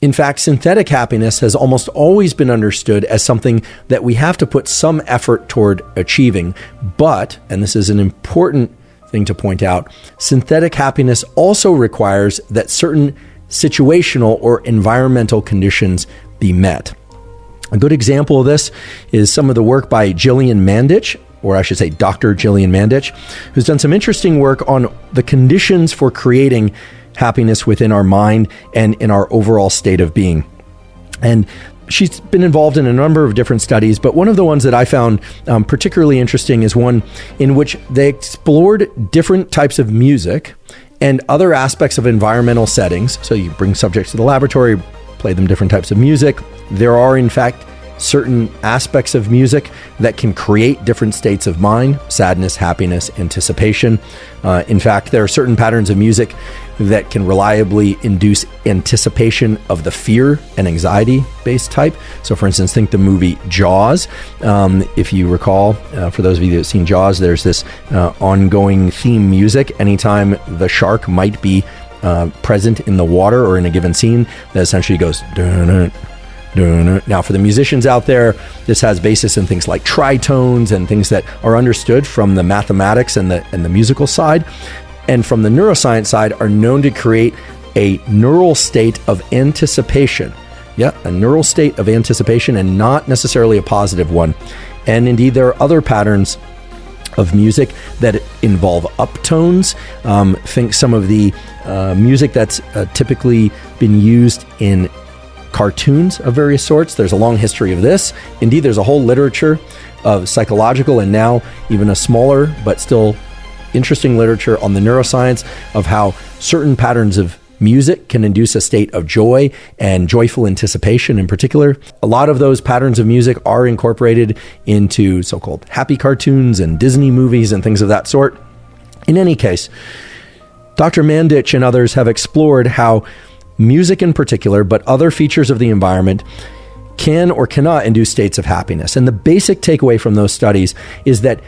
In fact, synthetic happiness has almost always been understood as something that we have to put some effort toward achieving. But, and this is an important thing to point out, synthetic happiness also requires that certain situational or environmental conditions be met. A good example of this is some of the work by Gillian Mandich, or I should say Dr. Gillian Mandich, who's done some interesting work on the conditions for creating happiness within our mind and in our overall state of being. And she's been involved in a number of different studies, but one of the ones that I found particularly interesting is one in which they explored different types of music and other aspects of environmental settings. So you bring subjects to the laboratory, play them different types of music. There are, in fact, certain aspects of music that can create different states of mind: sadness, happiness, anticipation. In fact, there are certain patterns of music that can reliably induce anticipation of the fear and anxiety-based type. So for instance, think the movie Jaws. If you recall, for those of you that have seen Jaws, there's this ongoing theme music anytime the shark might be present in the water or in a given scene, that essentially goes dun-dun. Now, for the musicians out there, this has basis in things like tritones and things that are understood from the mathematics and the musical side, and from the neuroscience side are known to create a neural state of anticipation. Yeah, a neural state of anticipation, and not necessarily a positive one. And indeed, there are other patterns of music that involve uptones. Think some of the music that's typically been used in cartoons of various sorts. There's a long history of this. Indeed, there's a whole literature of psychological and now even a smaller but still interesting literature on the neuroscience of how certain patterns of music can induce a state of joy and joyful anticipation in particular. A lot of those patterns of music are incorporated into so-called happy cartoons and Disney movies and things of that sort. In any case, Dr. Mandich and others have explored how music in particular, but other features of the environment, can or cannot induce states of happiness. And the basic takeaway from those studies is that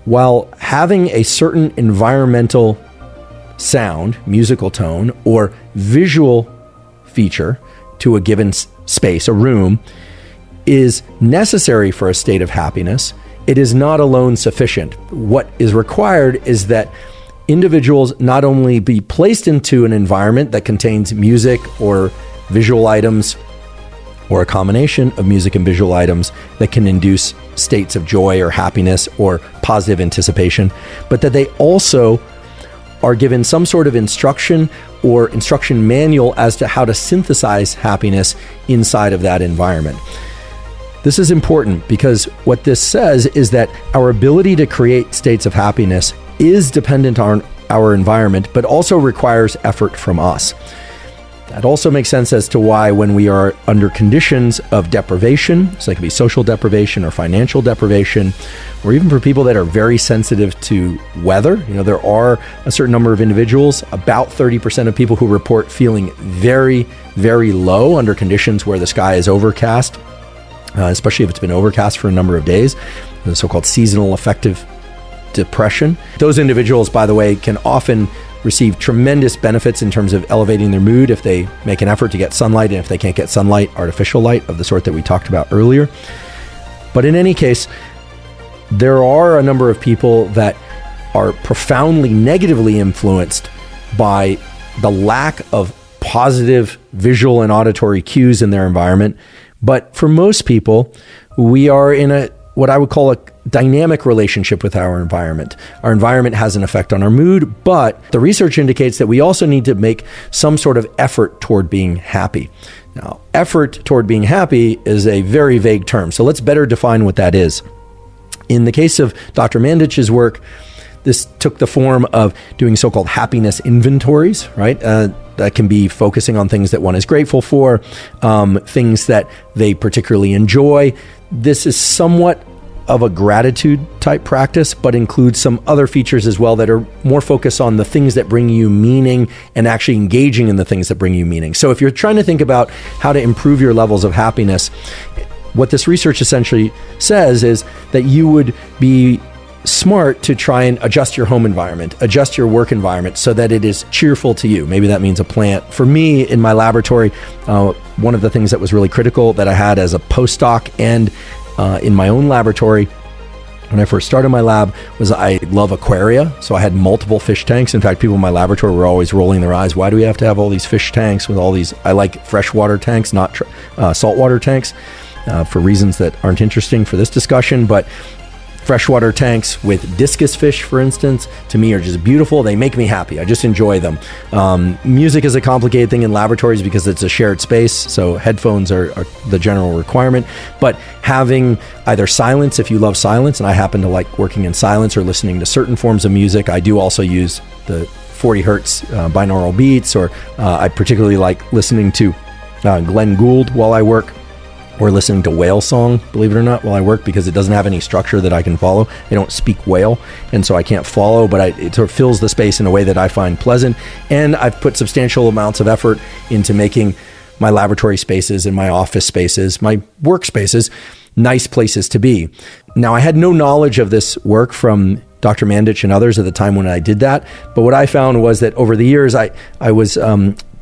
while having a certain environmental sound, musical tone, or visual feature to a given space, a room, is necessary for a state of happiness, it is not alone sufficient. What is required is that individuals not only be placed into an environment that contains music or visual items, or a combination of music and visual items that can induce states of joy or happiness or positive anticipation, but that they also are given some sort of instruction or instruction manual as to how to synthesize happiness inside of that environment. This is important because what this says is that our ability to create states of happiness is dependent on our environment, but also requires effort from us. That also makes sense as to why when we are under conditions of deprivation, so it could be social deprivation or financial deprivation, or even for people that are very sensitive to weather, there are a certain number of individuals, about 30% of people who report feeling very, very low under conditions where the sky is overcast, especially if it's been overcast for a number of days, the so-called seasonal affective depression. Those individuals, by the way, can often receive tremendous benefits in terms of elevating their mood if they make an effort to get sunlight, and if they can't get sunlight, artificial light of the sort that we talked about earlier. But in any case, there are a number of people that are profoundly negatively influenced by the lack of positive visual and auditory cues in their environment. But for most people, we are in what I would call a dynamic relationship with our environment. Our environment has an effect on our mood, but the research indicates that we also need to make some sort of effort toward being happy. Now, effort toward being happy is a very vague term, so let's better define what that is. In the case of Dr. Mandich's work, this took the form of doing so-called happiness inventories, right? That can be focusing on things that one is grateful for, things that they particularly enjoy. This is somewhat of a gratitude type practice, but includes some other features as well that are more focused on the things that bring you meaning and actually engaging in the things that bring you meaning. So if you're trying to think about how to improve your levels of happiness, what this research essentially says is that you would be smart to try and adjust your home environment, adjust your work environment so that it is cheerful to you. Maybe that means a plant. For me, in my laboratory, one of the things that was really critical that I had as a postdoc and in my own laboratory when I first started my lab was I love aquaria. So I had multiple fish tanks. In fact, people in my laboratory were always rolling their eyes. Why do we have to have all these fish tanks with all these? I like freshwater tanks, not saltwater tanks, for reasons that aren't interesting for this discussion. But freshwater tanks with discus fish, for instance, to me are just beautiful. They make me happy. I just enjoy them. Music is a complicated thing in laboratories because it's a shared space, so headphones are the general requirement. But having either silence, if you love silence, and I happen to like working in silence or listening to certain forms of music. I do also use the 40 hertz binaural beats, or I particularly like listening to Glenn Gould while I work, or listening to whale song, believe it or not, while I work, because it doesn't have any structure that I can follow. I don't speak whale, and so I can't follow, but it sort of fills the space in a way that I find pleasant. And I've put substantial amounts of effort into making my laboratory spaces and my office spaces, my workspaces, nice places to be. Now, I had no knowledge of this work from Dr. Mandich and others at the time when I did that, but what I found was that over the years, I was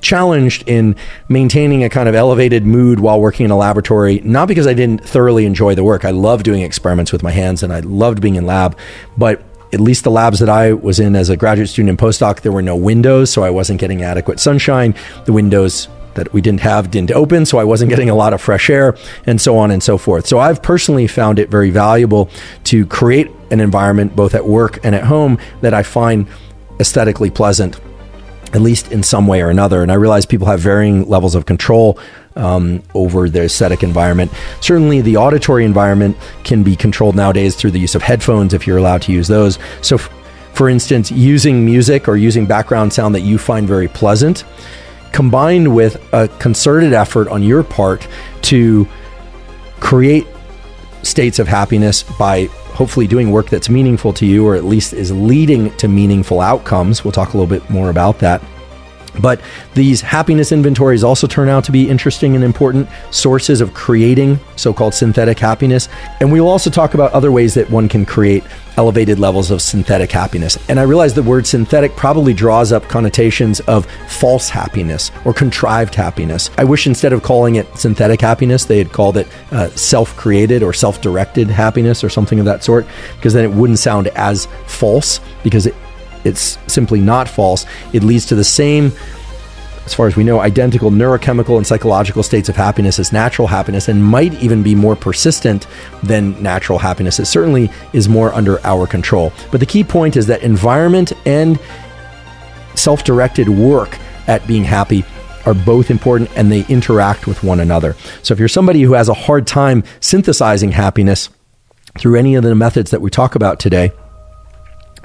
challenged in maintaining a kind of elevated mood while working in a laboratory, not because I didn't thoroughly enjoy the work. I love doing experiments with my hands and I loved being in lab, but at least the labs that I was in as a graduate student and postdoc, there were no windows, so I wasn't getting adequate sunshine. The windows that we didn't open, so I wasn't getting a lot of fresh air, and so on and so forth. So I've personally found it very valuable to create an environment, both at work and at home, that I find aesthetically pleasant, at least in some way or another. And I realize people have varying levels of control over their aesthetic environment. Certainly the auditory environment can be controlled nowadays through the use of headphones, if you're allowed to use those. So for instance, using music or using background sound that you find very pleasant, combined with a concerted effort on your part to create states of happiness by hopefully doing work that's meaningful to you, or at least is leading to meaningful outcomes. We'll talk a little bit more about that. But these happiness inventories also turn out to be interesting and important sources of creating so-called synthetic happiness. And we will also talk about other ways that one can create elevated levels of synthetic happiness. And I realize the word synthetic probably draws up connotations of false happiness or contrived happiness. I wish instead of calling it synthetic happiness, they had called it self-created or self-directed happiness or something of that sort, because then it wouldn't sound as false, because it's simply not false. It leads to the same, as far as we know, identical neurochemical and psychological states of happiness as natural happiness, and might even be more persistent than natural happiness. It certainly is more under our control. But the key point is that environment and self-directed work at being happy are both important, and they interact with one another. So if you're somebody who has a hard time synthesizing happiness through any of the methods that we talk about today,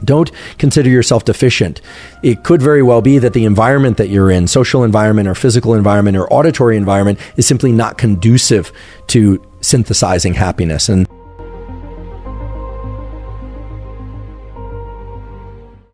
don't consider yourself deficient. It could very well be that the environment that you're in, social environment or physical environment or auditory environment, is simply not conducive to synthesizing happiness. And